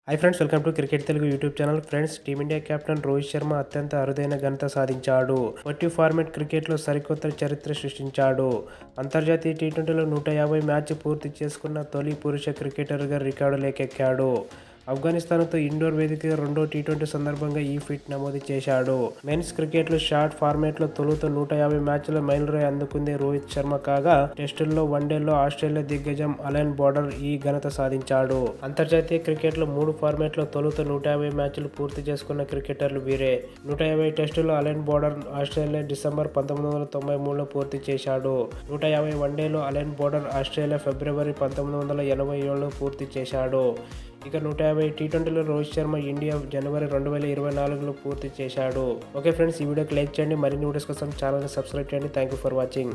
Hi friends, welcome to cricket Telugu YouTube channel. Friends, team India captain Rohit Sharma అత్యంత అరుదైన ఘనత సాధించాడు. ఓటీ ఫార్మాట్ క్రికెట్లో సరికొత్త చరిత్ర సృష్టించాడు. అంతర్జాతీయ టీ20లో 150 మ్యాచ్ పూర్తి చేసుకున్న తొలి పురుష క్రికెటర్గా రికార్డులకెక్కాడు. ఆఫ్ఘనిస్తాన్తో ఇండోర్ వేదికగా రెండో టీ20 సందర్భంగా ఈ ఫీట్ నమోదు చేశాడు. మెన్స్ క్రికెట్లో షార్ట్ ఫార్మాట్లో తొలుత 150 మ్యాచ్ల మైలురాయి అందుకుంది రోహిత్ శర్మ కాగా, టెస్టుల్లో, వన్డేల్లో ఆస్ట్రేలియా దిగ్గజం అలెన్ బోర్డర్ ఈ ఘనత సాధించాడు. అంతర్జాతీయ క్రికెట్లో 3 ఫార్మాట్లో తొలుత 150 మ్యాచ్లు పూర్తి చేసుకున్న క్రికెటర్లు వీరే. 150 టెస్టుల్లో అలెన్ బోర్డర్ ఆస్ట్రేలియా డిసెంబర్ 1993లో పూర్తి చేశాడు. 150 వన్డేలో అలెన్ బోర్డర్ ఆస్ట్రేలియా ఫిబ్రవరి 1987లో పూర్తి చేశాడు. ఇక 150 టీ20లో రోహిత్ శర్మ ఇండియా జనవరి 2024లో పూర్తి చేశాడు. ఓకే ఫ్రెండ్స్, ఈ వీడియోకి లైక్ చేయండి. మరిన్ని వీడియోస్ కోసం ఛానల్ని సబ్స్క్రైబ్ చేయండి. Thank you for watching.